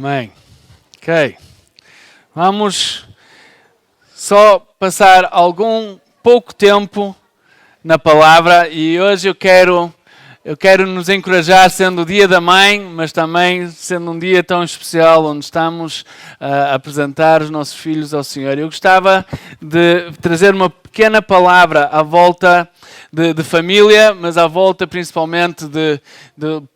Amém. Ok. Vamos só passar algum pouco tempo na palavra e hoje eu quero nos encorajar, sendo o dia da mãe, mas também sendo um dia tão especial onde estamos a apresentar os nossos filhos ao Senhor. Eu gostava de trazer uma pequena palavra à volta de família, mas à volta principalmente de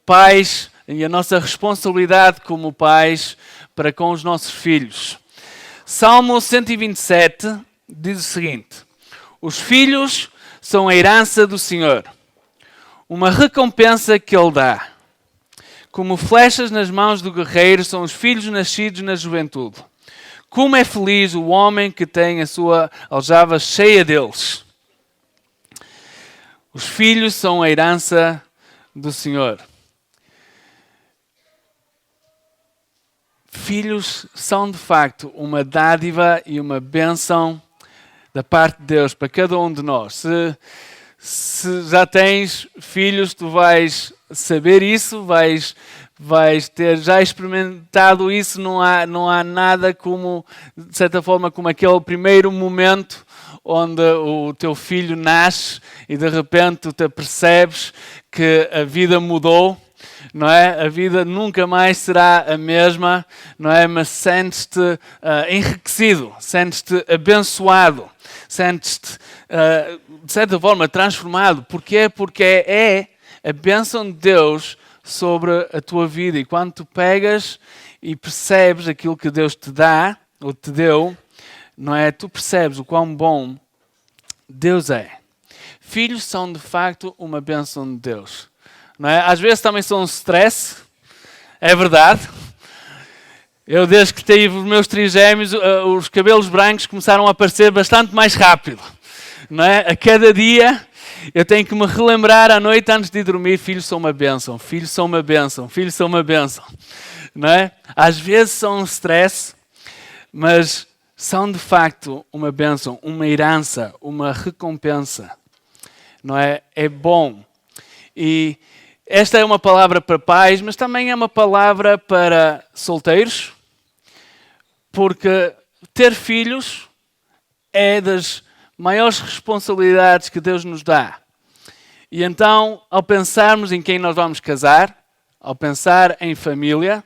pais e a nossa responsabilidade como pais para com os nossos filhos. Salmo 127 diz o seguinte: os filhos são a herança do Senhor, uma recompensa que Ele dá. Como flechas nas mãos do guerreiro são os filhos nascidos na juventude. Como é feliz o homem que tem a sua aljava cheia deles. Os filhos são a herança do Senhor. Filhos são de facto uma dádiva e uma bênção da parte de Deus para cada um de nós. Se já tens filhos, tu vais saber isso, vais ter já experimentado isso. Não há nada como, de certa forma, como aquele primeiro momento onde o teu filho nasce e de repente tu te percebes que a vida mudou. Não é? A vida nunca mais será a mesma, não é? Mas sentes-te enriquecido, sentes-te abençoado, sentes-te, de certa forma, transformado. Porquê? Porque é a bênção de Deus sobre a tua vida. E quando tu pegas e percebes aquilo que Deus te dá, ou te deu, não é? Tu percebes o quão bom Deus é. Filhos são, de facto, uma bênção de Deus. Não é? Às vezes também são um stress, é verdade. Eu, desde que tive os meus trigêmeos, os cabelos brancos começaram a aparecer bastante mais rápido. Não é? A cada dia eu tenho que me relembrar à noite antes de dormir: filhos são uma bênção, filhos são uma bênção, filhos são uma bênção. Não é? Às vezes são um stress, mas são de facto uma bênção, uma herança, uma recompensa. Não é? É bom. E esta é uma palavra para pais, mas também é uma palavra para solteiros, porque ter filhos é das maiores responsabilidades que Deus nos dá. E então, ao pensarmos em quem nós vamos casar, ao pensar em família,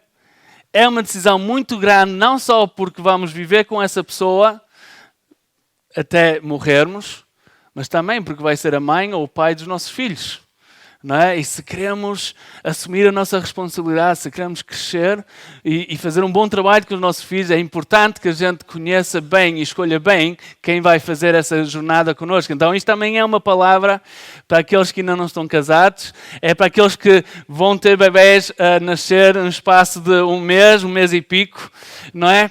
é uma decisão muito grande, não só porque vamos viver com essa pessoa até morrermos, mas também porque vai ser a mãe ou o pai dos nossos filhos. Não é? E se queremos assumir a nossa responsabilidade, se queremos crescer e fazer um bom trabalho com os nossos filhos, é importante que a gente conheça bem e escolha bem quem vai fazer essa jornada connosco. Então isto também é uma palavra para aqueles que ainda não estão casados, é para aqueles que vão ter bebés a nascer no espaço de um mês e pico, não é?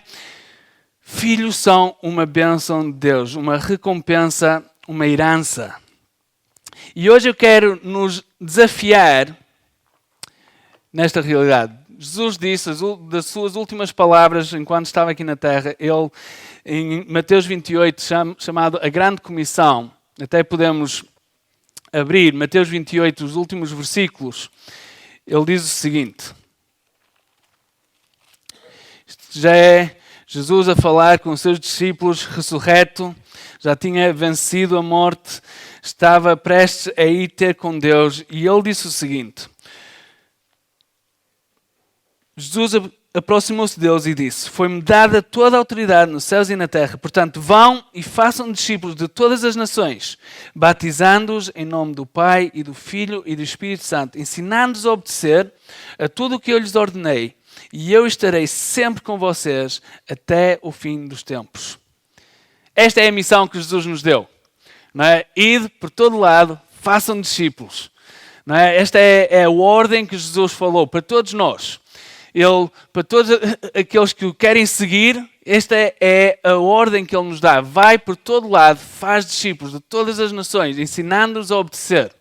Filhos são uma bênção de Deus, uma recompensa, uma herança. E hoje eu quero nos desafiar nesta realidade. Jesus disse, das suas últimas palavras, enquanto estava aqui na terra, ele, em Mateus 28, chamado a Grande Comissão, até podemos abrir Mateus 28, os últimos versículos, ele diz o seguinte. Isto já é Jesus a falar com os seus discípulos, ressurreto, já tinha vencido a morte, estava prestes a ir ter com Deus, e ele disse o seguinte: Jesus aproximou-se deles e disse: foi-me dada toda a autoridade nos céus e na terra, portanto vão e façam discípulos de todas as nações, batizando-os em nome do Pai e do Filho e do Espírito Santo, ensinando-os a obedecer a tudo o que eu lhes ordenei, e eu estarei sempre com vocês até o fim dos tempos. Esta é a missão que Jesus nos deu. Não é? Ide por todo lado, façam discípulos. Não é? Esta é a ordem que Jesus falou para todos nós. Ele, para todos aqueles que o querem seguir, esta é a ordem que Ele nos dá. Vai por todo lado, faz discípulos de todas as nações, ensinando-os a obedecer.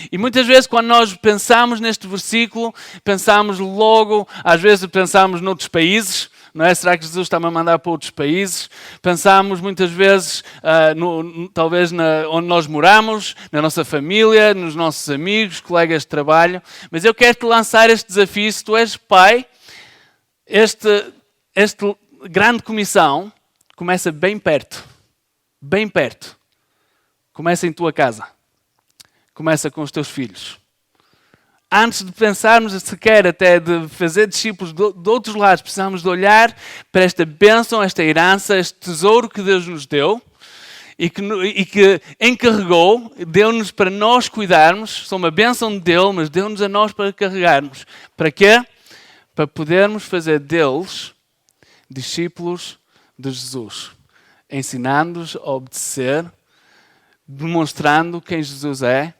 E muitas vezes quando nós pensamos neste versículo, pensamos logo, às vezes pensamos noutros países. Não é? Será que Jesus está-me a mandar para outros países? Pensamos muitas vezes, talvez onde nós moramos, na nossa família, nos nossos amigos, colegas de trabalho. Mas eu quero-te lançar este desafio. Se tu és pai, esta grande comissão começa bem perto. Bem perto. Começa em tua casa. Começa com os teus filhos. Antes de pensarmos sequer até de fazer discípulos de outros lados, precisamos de olhar para esta bênção, esta herança, este tesouro que Deus nos deu e que encarregou, deu-nos para nós cuidarmos. São uma bênção de Deus, mas deu-nos a nós para carregarmos. Para quê? Para podermos fazer deles discípulos de Jesus, ensinando-os a obedecer, demonstrando quem Jesus é,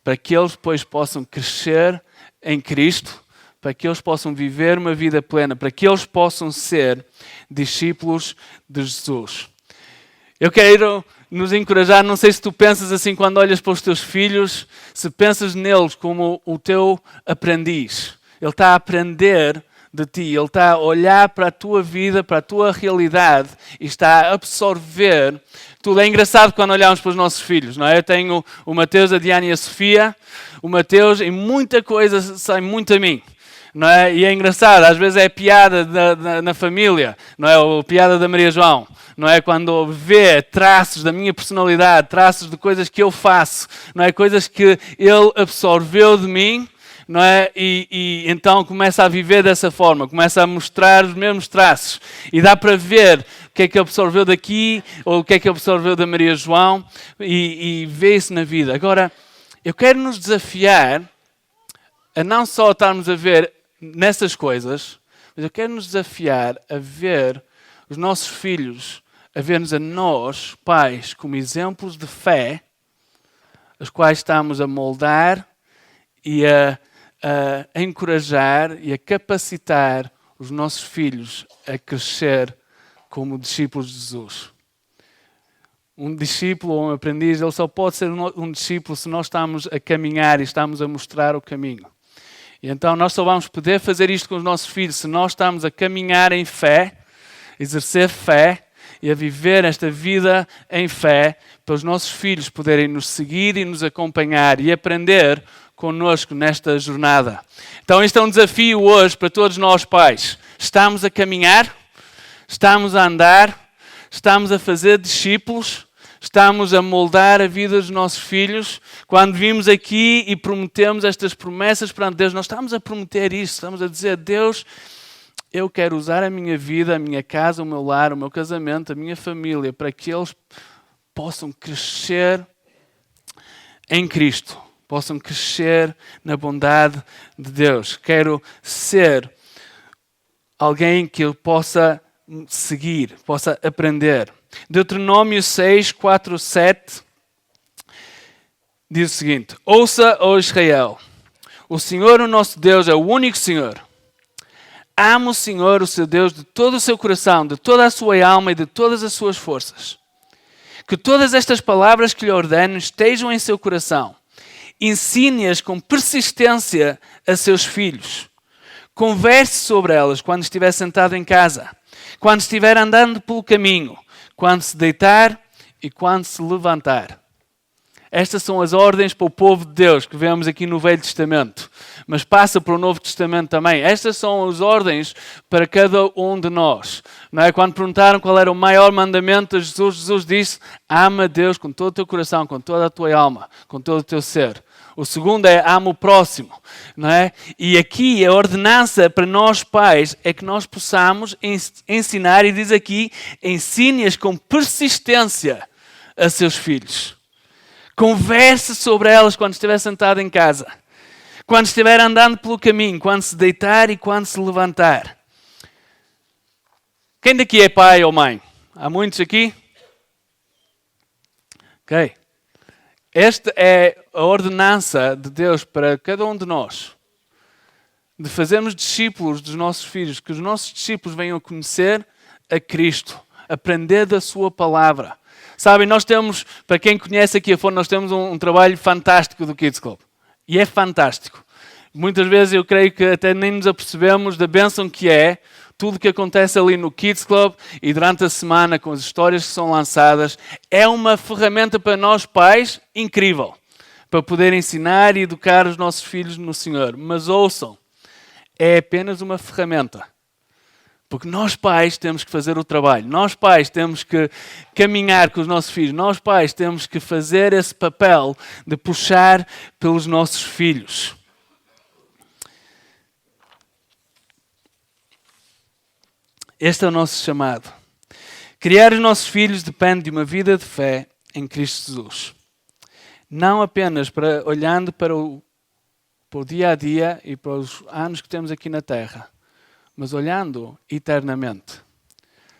para que eles depois possam crescer em Cristo, para que eles possam viver uma vida plena, para que eles possam ser discípulos de Jesus. Eu quero nos encorajar, não sei se tu pensas assim quando olhas para os teus filhos, se pensas neles como o teu aprendiz. Ele está a aprender de ti, ele está a olhar para a tua vida, para a tua realidade e está a absorver. Tudo é engraçado quando olhamos para os nossos filhos, não é? Eu tenho o Mateus, a Diana e a Sofia. O Mateus, em muita coisa, sai muito a mim. Não é? E é engraçado, às vezes é piada na família, não é? Ou piada da Maria João, não é? Quando vê traços da minha personalidade, traços de coisas que eu faço, não é? Coisas que ele absorveu de mim, não é? E então começa a viver dessa forma, começa a mostrar os mesmos traços. E dá para ver o que é que absorveu daqui, ou o que é que absorveu da Maria João, e vê isso na vida. Agora, eu quero nos desafiar a não só estarmos a ver nessas coisas, mas eu quero nos desafiar a ver os nossos filhos, a ver-nos a nós, pais, como exemplos de fé, os quais estamos a moldar e a encorajar e a capacitar os nossos filhos a crescer como discípulos de Jesus. Um discípulo ou um aprendiz, ele só pode ser um discípulo se nós estamos a caminhar e estamos a mostrar o caminho. E então nós só vamos poder fazer isto com os nossos filhos se nós estamos a caminhar em fé, exercer fé e a viver esta vida em fé, para os nossos filhos poderem nos seguir e nos acompanhar e aprender connosco nesta jornada. Então este é um desafio hoje para todos nós pais. Estamos a caminhar, estamos a andar, estamos a fazer discípulos, estamos a moldar a vida dos nossos filhos. Quando vimos aqui e prometemos estas promessas perante Deus, nós estamos a prometer isso, estamos a dizer: Deus, eu quero usar a minha vida, a minha casa, o meu lar, o meu casamento, a minha família, para que eles possam crescer em Cristo, possam crescer na bondade de Deus. Quero ser alguém que eu possa seguir, possa aprender. Deuteronômio 6, 4, 7 diz o seguinte: ouça, ó Israel, o Senhor, o nosso Deus, é o único Senhor. Ama o Senhor, o seu Deus, de todo o seu coração, de toda a sua alma e de todas as suas forças. Que todas estas palavras que lhe ordeno estejam em seu coração. Ensine-as com persistência a seus filhos. Converse sobre elas quando estiver sentado em casa, quando estiver andando pelo caminho, quando se deitar e quando se levantar. Estas são as ordens para o povo de Deus que vemos aqui no Velho Testamento, mas passa para o Novo Testamento também. Estas são as ordens para cada um de nós. Não é? Quando perguntaram qual era o maior mandamento de Jesus, Jesus disse: ama a Deus com todo o teu coração, com toda a tua alma, com todo o teu ser. O segundo é: ama o próximo. Não é? E aqui a ordenança para nós pais é que nós possamos ensinar, e diz aqui, ensine-as com persistência a seus filhos. Converse sobre elas quando estiver sentado em casa, quando estiver andando pelo caminho, quando se deitar e quando se levantar. Quem daqui é pai ou mãe? Há muitos aqui? Ok. Esta é a ordenança de Deus para cada um de nós, de fazermos discípulos dos nossos filhos, que os nossos discípulos venham a conhecer a Cristo, aprender da sua palavra. Sabem, nós temos, para quem conhece aqui a Fonte, nós temos um trabalho fantástico do Kids Club. E é fantástico. Muitas vezes eu creio que até nem nos apercebemos da bênção que é tudo o que acontece ali no Kids Club e durante a semana com as histórias que são lançadas. É uma ferramenta para nós pais incrível, para poder ensinar e educar os nossos filhos no Senhor. Mas ouçam, é apenas uma ferramenta. Porque nós pais temos que fazer o trabalho. Nós pais temos que caminhar com os nossos filhos. Nós pais temos que fazer esse papel de puxar pelos nossos filhos. Este é o nosso chamado. Criar os nossos filhos depende de uma vida de fé em Cristo Jesus. Não apenas olhando para o dia a dia e para os anos que temos aqui na Terra, mas olhando eternamente.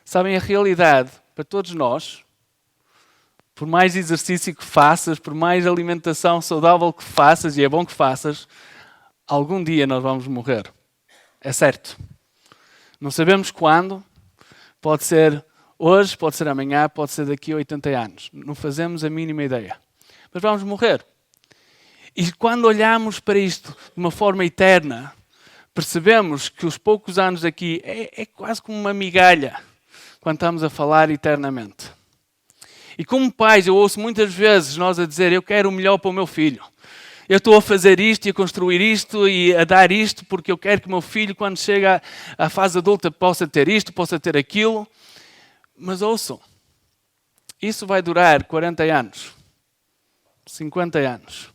Sabem, a realidade para todos nós, por mais exercício que faças, por mais alimentação saudável que faças, e é bom que faças, algum dia nós vamos morrer. É certo. Não sabemos quando, pode ser hoje, pode ser amanhã, pode ser daqui a 80 anos. Não fazemos a mínima ideia. Mas vamos morrer. E quando olhamos para isto de uma forma eterna, percebemos que os poucos anos aqui é quase como uma migalha quando estamos a falar eternamente. E como pais, eu ouço muitas vezes nós a dizer, eu quero o melhor para o meu filho. Eu estou a fazer isto e a construir isto e a dar isto porque eu quero que o meu filho, quando chega à fase adulta, possa ter isto, possa ter aquilo. Mas ouçam, isso vai durar 40 anos, 50 anos.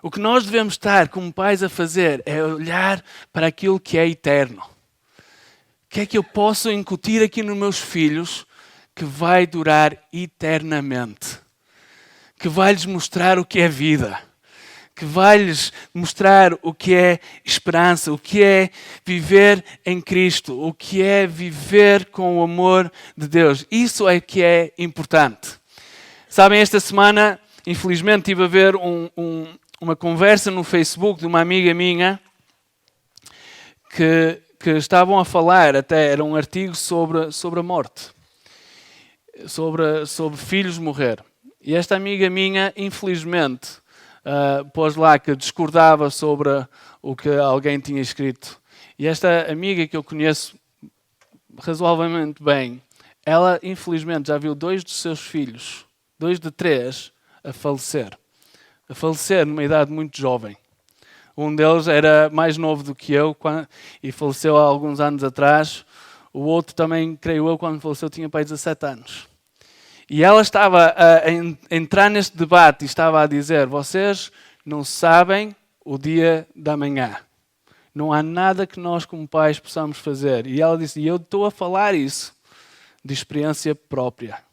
O que nós devemos estar como pais a fazer é olhar para aquilo que é eterno. O que é que eu posso incutir aqui nos meus filhos que vai durar eternamente? Que vai-lhes mostrar o que é vida. Que vai-lhes mostrar o que é esperança, o que é viver em Cristo, o que é viver com o amor de Deus. Isso é que é importante. Sabem, esta semana, infelizmente, estive a ver uma conversa no Facebook de uma amiga minha que estavam a falar, até era um artigo sobre a morte, sobre filhos morrer. E esta amiga minha, infelizmente, pôs lá que discordava sobre o que alguém tinha escrito. E esta amiga que eu conheço razoavelmente bem, ela infelizmente já viu 2 dos seus filhos, 2 de 3, a falecer numa idade muito jovem. Um deles era mais novo do que eu e faleceu há alguns anos atrás. O outro também, creio eu, quando faleceu tinha pai 17 anos. E ela estava a entrar neste debate e estava a dizer, vocês não sabem o dia da manhã. Não há nada que nós como pais possamos fazer. E ela disse, e eu estou a falar isso de experiência própria.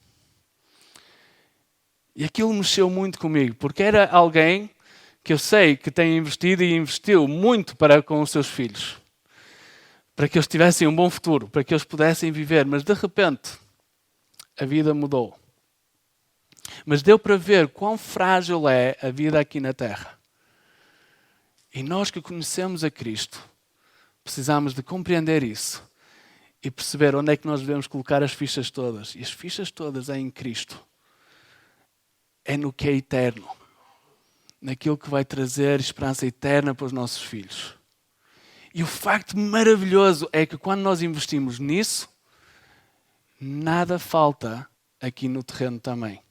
E aquilo mexeu muito comigo, porque era alguém que eu sei que tem investido e investiu muito para com os seus filhos. Para que eles tivessem um bom futuro, para que eles pudessem viver. Mas de repente, a vida mudou. Mas deu para ver quão frágil é a vida aqui na Terra. E nós que conhecemos a Cristo, precisamos de compreender isso e perceber onde é que nós devemos colocar as fichas todas. E as fichas todas é em Cristo. É no que é eterno. Naquilo que vai trazer esperança eterna para os nossos filhos. E o facto maravilhoso é que quando nós investimos nisso, nada falta aqui no terreno também.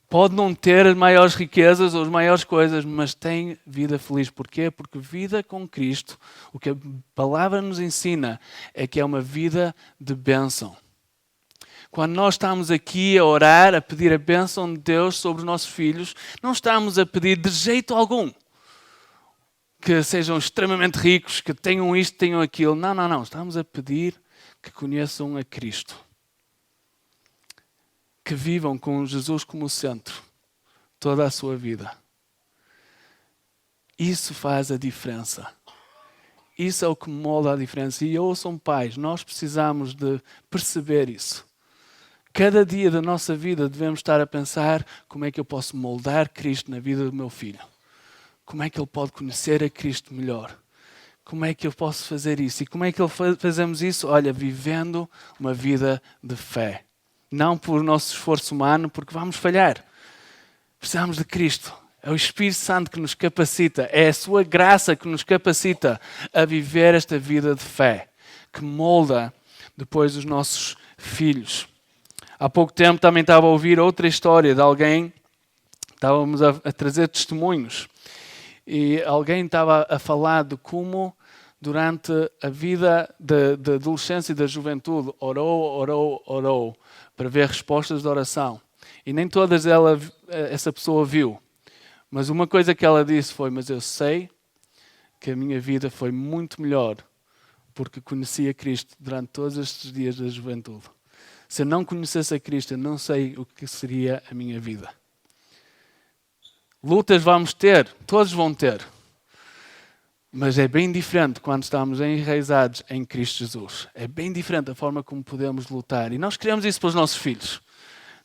Pode não ter as maiores riquezas ou as maiores coisas, mas tem vida feliz. Porquê? Porque vida com Cristo, o que a palavra nos ensina é que é uma vida de bênção. Quando nós estamos aqui a orar, a pedir a bênção de Deus sobre os nossos filhos, não estamos a pedir de jeito algum que sejam extremamente ricos, que tenham isto, tenham aquilo. Não. Estamos a pedir que conheçam a Cristo. Que vivam com Jesus como centro toda a sua vida. Isso faz a diferença. Isso é o que molda a diferença. E ouçam pais, nós precisamos de perceber isso. Cada dia da nossa vida devemos estar a pensar como é que eu posso moldar Cristo na vida do meu filho. Como é que ele pode conhecer a Cristo melhor? Como é que eu posso fazer isso? E como é que fazemos isso? Olha, vivendo uma vida de fé. Não por nosso esforço humano, porque vamos falhar. Precisamos de Cristo. É o Espírito Santo que nos capacita. É a sua graça que nos capacita a viver esta vida de fé. Que molda depois os nossos filhos. Há pouco tempo também estava a ouvir outra história de alguém. Estávamos a trazer testemunhos. E alguém estava a falar de como durante a vida da adolescência e da juventude, orou para ver respostas de oração. E nem todas essa pessoa viu. Mas uma coisa que ela disse foi: mas eu sei que a minha vida foi muito melhor porque conheci a Cristo durante todos estes dias da juventude. Se eu não conhecesse a Cristo, eu não sei o que seria a minha vida. Lutas vamos ter, todos vão ter. Mas é bem diferente quando estamos enraizados em Cristo Jesus. É bem diferente a forma como podemos lutar. E nós queremos isso para os nossos filhos.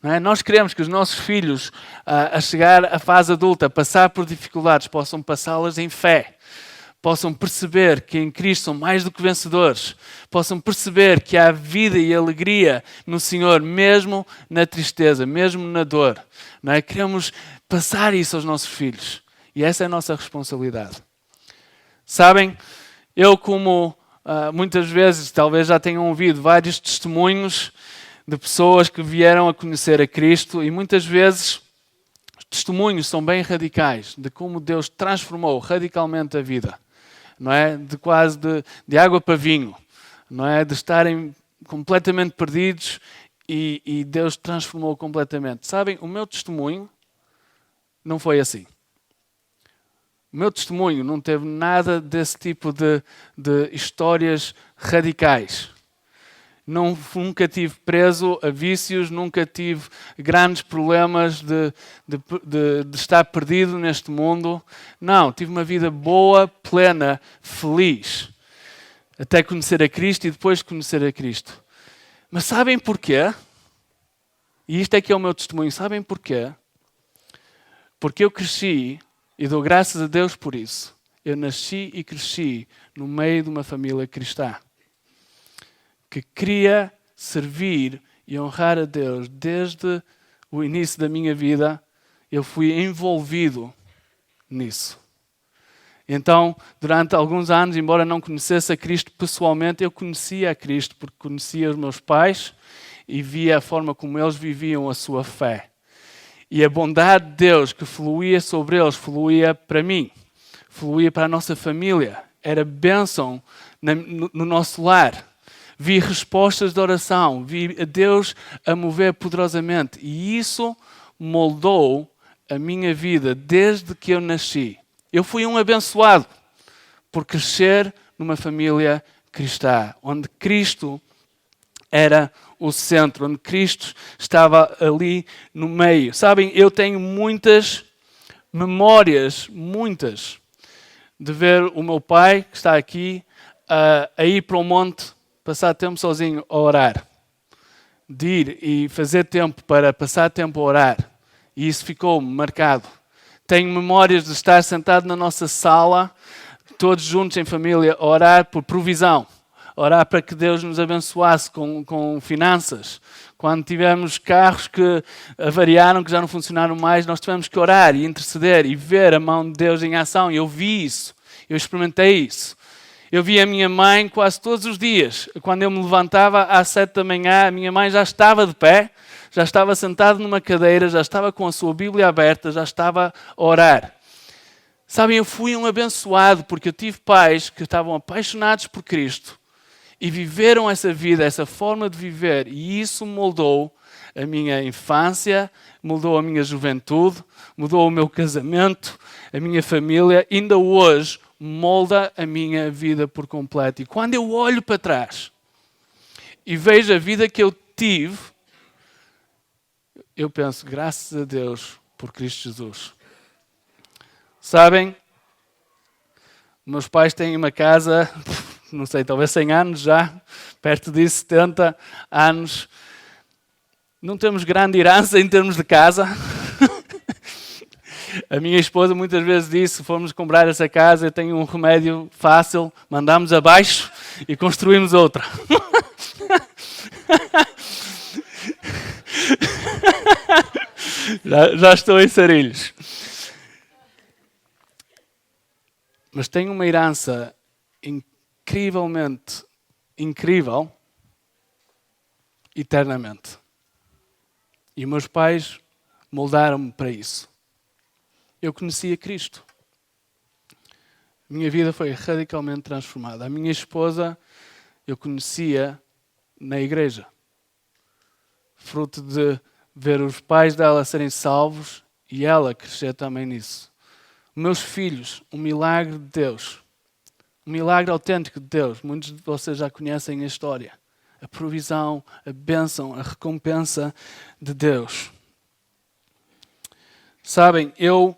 Não é? Nós queremos que os nossos filhos, a chegar à fase adulta, a passar por dificuldades, possam passá-las em fé. Possam perceber que em Cristo são mais do que vencedores. Possam perceber que há vida e alegria no Senhor, mesmo na tristeza, mesmo na dor. Não é? Queremos passar isso aos nossos filhos. E essa é a nossa responsabilidade. Sabem, eu como muitas vezes, talvez já tenham ouvido vários testemunhos de pessoas que vieram a conhecer a Cristo, e muitas vezes os testemunhos são bem radicais de como Deus transformou radicalmente a vida, não é? De água para vinho, não é? De estarem completamente perdidos e Deus transformou completamente. Sabem, o meu testemunho não foi assim. O meu testemunho não teve nada desse tipo de histórias radicais. Nunca tive preso a vícios, nunca tive grandes problemas de estar perdido neste mundo. Não, tive uma vida boa, plena, feliz. Até conhecer a Cristo e depois de conhecer a Cristo. Mas sabem porquê? E isto é que é o meu testemunho. Sabem porquê? Porque eu cresci, e dou graças a Deus por isso, eu nasci e cresci no meio de uma família cristã que queria servir e honrar a Deus. Desde o início da minha vida, eu fui envolvido nisso. Então, durante alguns anos, embora não conhecesse a Cristo pessoalmente, eu conhecia a Cristo porque conhecia os meus pais e via a forma como eles viviam a sua fé. E a bondade de Deus que fluía sobre eles, fluía para mim, fluía para a nossa família. Era bênção no nosso lar. Vi respostas de oração, vi a Deus a mover poderosamente. E isso moldou a minha vida desde que eu nasci. Eu fui um abençoado por crescer numa família cristã, onde Cristo era o centro, onde Cristo estava ali no meio. Sabem, eu tenho muitas memórias, de ver o meu pai, que está aqui, a ir para o monte, passar tempo sozinho a orar. De ir e fazer tempo para passar tempo a orar. E isso ficou marcado. Tenho memórias de estar sentado na nossa sala, todos juntos em família, a orar por provisão. Orar para que Deus nos abençoasse com finanças. Quando tivemos carros que avariaram, que já não funcionaram mais, nós tivemos que orar e interceder e ver a mão de Deus em ação. E eu vi isso. Eu experimentei isso. Eu vi a minha mãe quase todos os dias. Quando eu me levantava às 7 da manhã, a minha mãe já estava de pé, já estava sentada numa cadeira, já estava com a sua Bíblia aberta, já estava a orar. Sabem, eu fui um abençoado porque eu tive pais que estavam apaixonados por Cristo e viveram essa vida, essa forma de viver. E isso moldou a minha infância, moldou a minha juventude, mudou o meu casamento, a minha família. Ainda hoje molda a minha vida por completo. E quando eu olho para trás e vejo a vida que eu tive, eu penso, graças a Deus por Cristo Jesus. Sabem, meus pais têm uma casa, não sei, talvez 100 anos já, perto disso, 70 anos. Não temos grande herança em termos de casa. A minha esposa muitas vezes disse, se formos comprar essa casa, eu tenho um remédio fácil, mandamos abaixo e construímos outra. já estou em sarilhos. Mas tenho uma herança incrivelmente incrível, eternamente. E meus pais moldaram-me para isso. Eu conhecia Cristo. A minha vida foi radicalmente transformada. A minha esposa eu conhecia na igreja. Fruto de ver os pais dela serem salvos e ela crescer também nisso. Meus filhos, um milagre de Deus. Um milagre autêntico de Deus. Muitos de vocês já conhecem a história. A provisão, a bênção, a recompensa de Deus. Sabem, eu,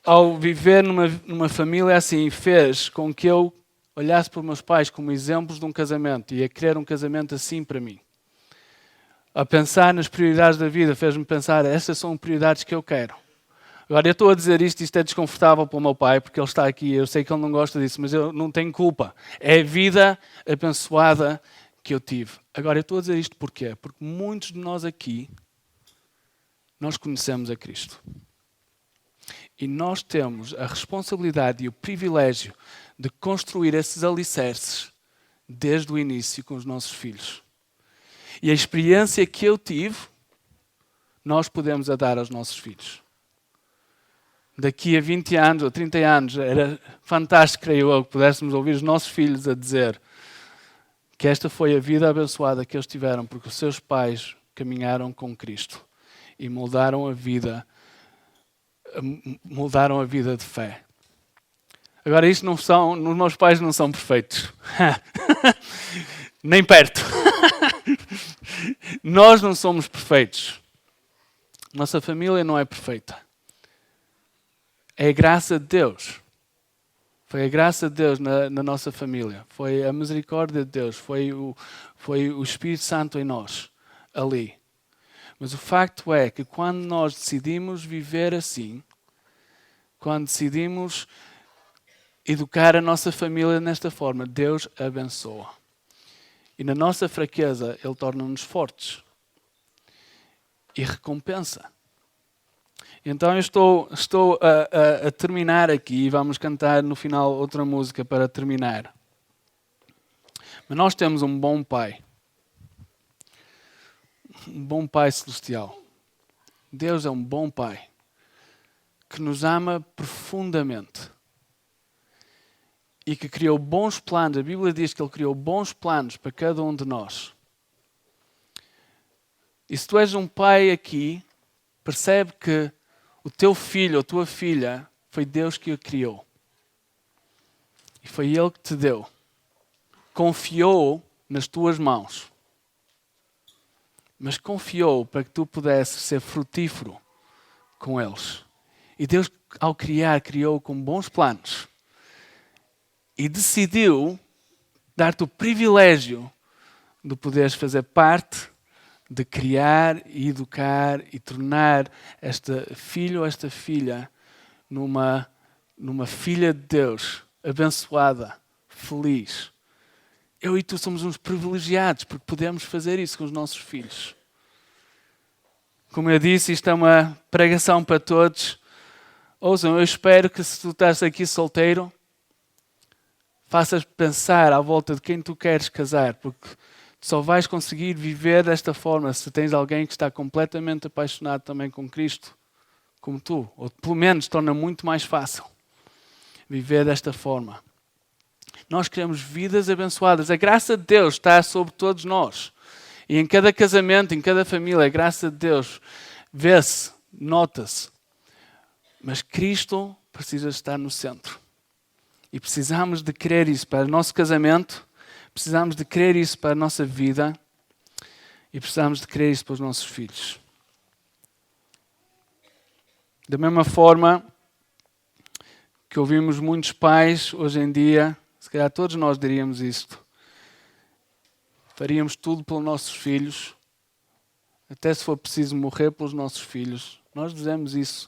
ao viver numa família assim, fez com que eu olhasse para os meus pais como exemplos de um casamento e a querer um casamento assim para mim. A pensar nas prioridades da vida fez-me pensar, estas são prioridades que eu quero. Agora, eu estou a dizer isto é desconfortável para o meu pai, porque ele está aqui, eu sei que ele não gosta disso, mas eu não tenho culpa. É a vida abençoada que eu tive. Agora, eu estou a dizer isto porquê? Porque muitos de nós aqui, nós conhecemos a Cristo. E nós temos a responsabilidade e o privilégio de construir esses alicerces desde o início com os nossos filhos. E a experiência que eu tive, nós podemos a dar aos nossos filhos. Daqui a 20 anos ou 30 anos, era fantástico, creio eu, que pudéssemos ouvir os nossos filhos a dizer que esta foi a vida abençoada que eles tiveram, porque os seus pais caminharam com Cristo e moldaram a vida de fé. Agora, os meus pais não são perfeitos. Nem perto. Nós não somos perfeitos. Nossa família não é perfeita. É a graça de Deus. Foi a graça de Deus na nossa família. Foi a misericórdia de Deus. Foi o Espírito Santo em nós, ali. Mas o facto é que quando nós decidimos viver assim, quando decidimos educar a nossa família nesta forma, Deus abençoa. E na nossa fraqueza, Ele torna-nos fortes. E recompensa. Então eu estou a terminar aqui e vamos cantar no final outra música para terminar. Mas nós temos um bom Pai. Um bom Pai celestial. Deus é um bom Pai que nos ama profundamente e que criou bons planos. A Bíblia diz que Ele criou bons planos para cada um de nós. E se tu és um pai aqui, percebe que o teu filho ou tua filha foi Deus que o criou. E foi Ele que te deu. Confiou nas tuas mãos. Mas confiou para que tu pudesses ser frutífero com eles. E Deus, ao criar, criou com bons planos. E decidiu dar-te o privilégio de poderes fazer parte, de criar e educar e tornar esta filho ou esta filha numa filha de Deus, abençoada, feliz. Eu e tu somos uns privilegiados porque podemos fazer isso com os nossos filhos. Como eu disse, isto é uma pregação para todos. Ouçam, eu espero que se tu estás aqui solteiro, faças pensar à volta de quem tu queres casar, porque só vais conseguir viver desta forma se tens alguém que está completamente apaixonado também com Cristo, como tu. Ou pelo menos torna muito mais fácil viver desta forma. Nós queremos vidas abençoadas. A graça de Deus está sobre todos nós. E em cada casamento, em cada família, a graça de Deus vê-se, nota-se. Mas Cristo precisa estar no centro. E precisamos de querer isso para o nosso casamento, precisamos de querer isso para a nossa vida e precisamos de querer isso para os nossos filhos. Da mesma forma que ouvimos muitos pais hoje em dia, se calhar todos nós diríamos isto, faríamos tudo pelos nossos filhos, até se for preciso morrer pelos nossos filhos. Nós dizemos isso.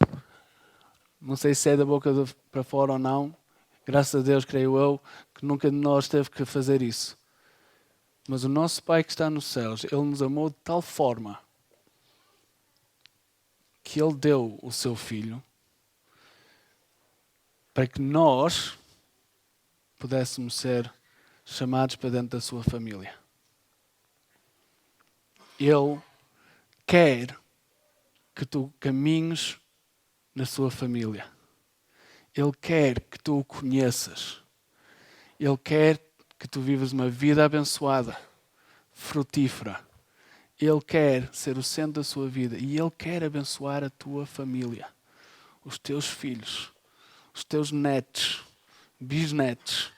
Não sei se é da boca para fora ou não. Graças a Deus, creio eu, que nunca de nós teve que fazer isso. Mas o nosso Pai que está nos céus, Ele nos amou de tal forma que Ele deu o seu Filho para que nós pudéssemos ser chamados para dentro da sua família. Ele quer que tu caminhes na sua família. Ele quer que tu o conheças. Ele quer que tu vivas uma vida abençoada, frutífera. Ele quer ser o centro da sua vida e Ele quer abençoar a tua família, os teus filhos, os teus netos, bisnetos.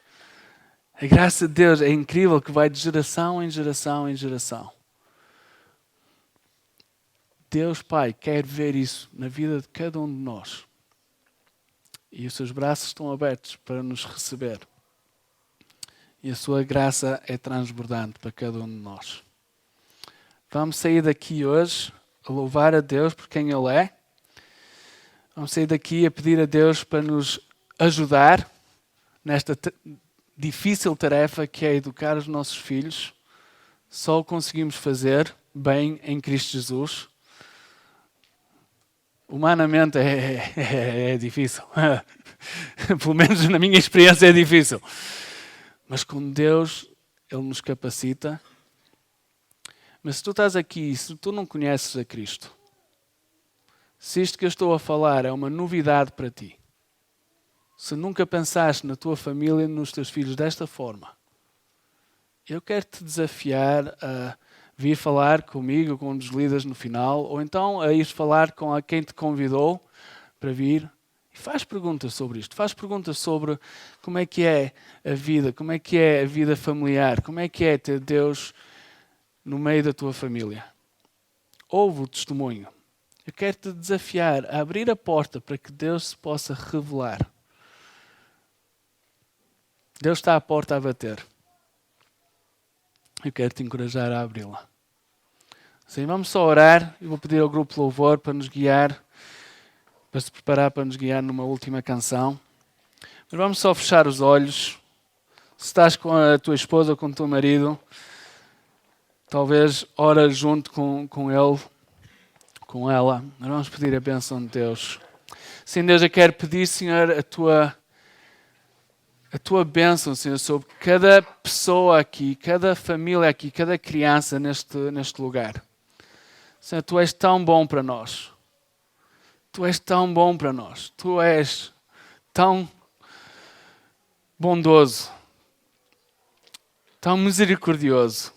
A graça de Deus é incrível que vai de geração em geração em geração. Deus Pai quer ver isso na vida de cada um de nós. E os seus braços estão abertos para nos receber. E a sua graça é transbordante para cada um de nós. Vamos sair daqui hoje a louvar a Deus por quem Ele é. Vamos sair daqui a pedir a Deus para nos ajudar nesta difícil tarefa que é educar os nossos filhos. Só o conseguimos fazer bem em Cristo Jesus. Humanamente é difícil. Pelo menos na minha experiência é difícil. Mas com Deus, Ele nos capacita. Mas se tu estás aqui e se tu não conheces a Cristo, se isto que eu estou a falar é uma novidade para ti, se nunca pensaste na tua família e nos teus filhos desta forma, eu quero te desafiar a vir falar comigo, com um dos líderes no final, ou então a ir falar com quem te convidou para vir. E faz perguntas sobre isto. Faz perguntas sobre como é que é a vida, como é que é a vida familiar, como é que é ter Deus no meio da tua família. Ouve o testemunho. Eu quero te desafiar a abrir a porta para que Deus se possa revelar. Deus está à porta a bater. Eu quero te encorajar a abri-la. Sim, vamos só orar. Eu vou pedir ao grupo de louvor para nos guiar, para se preparar para nos guiar numa última canção. Mas vamos só fechar os olhos. Se estás com a tua esposa ou com o teu marido, talvez ora junto com ele, com ela. Nós vamos pedir a bênção de Deus. Sim, Deus, eu quero pedir, Senhor, a tua bênção, Senhor, sobre cada pessoa aqui, cada família aqui, cada criança neste lugar. Senhor, Tu és tão bom para nós. Tu és tão bom para nós. Tu és tão bondoso, tão misericordioso,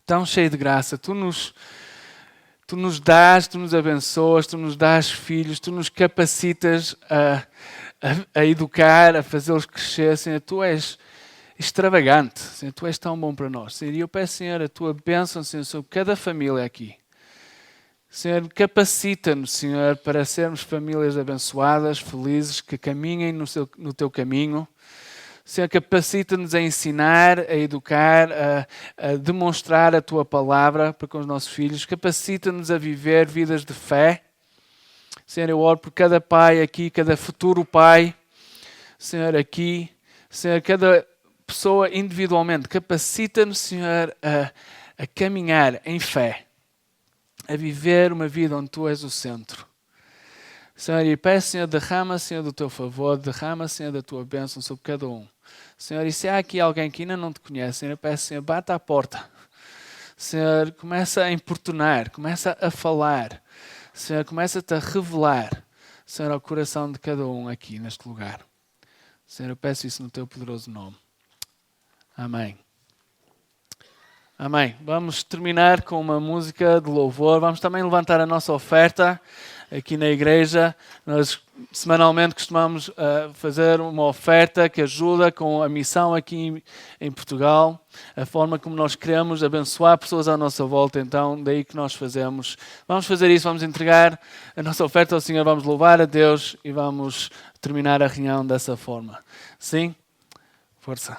tão cheio de graça. Tu nos dás, Tu nos abençoas, Tu nos dás filhos, Tu nos capacitas a educar, a fazê-los crescer. Senhor, Tu és extravagante. Senhor, Tu és tão bom para nós. Senhor, e eu peço, Senhor, a Tua bênção, Senhor, sobre cada família aqui. Senhor, capacita-nos, Senhor, para sermos famílias abençoadas, felizes, que caminhem no Teu caminho. Senhor, capacita-nos a ensinar, a educar, a demonstrar a Tua palavra para com os nossos filhos. Capacita-nos a viver vidas de fé. Senhor, eu oro por cada pai aqui, cada futuro pai. Senhor, aqui. Senhor, cada pessoa individualmente. Capacita-nos, Senhor, a caminhar em fé. A viver uma vida onde Tu és o centro. Senhor, e peço, Senhor, derrama, Senhor, do Teu favor, derrama, Senhor, da Tua bênção sobre cada um. Senhor, e se há aqui alguém que ainda não Te conhece, Senhor, eu peço, Senhor, bata à porta. Senhor, começa a importunar, começa a falar. Senhor, começa-te a revelar, Senhor, ao coração de cada um aqui neste lugar. Senhor, eu peço isso no Teu poderoso nome. Amém. Amém. Vamos terminar com uma música de louvor. Vamos também levantar a nossa oferta aqui na igreja. Nós semanalmente costumamos fazer uma oferta que ajuda com a missão aqui em Portugal, a forma como nós queremos abençoar pessoas à nossa volta. Então, daí que nós fazemos. Vamos fazer isso, vamos entregar a nossa oferta ao Senhor, vamos louvar a Deus e vamos terminar a reunião dessa forma. Sim? Força.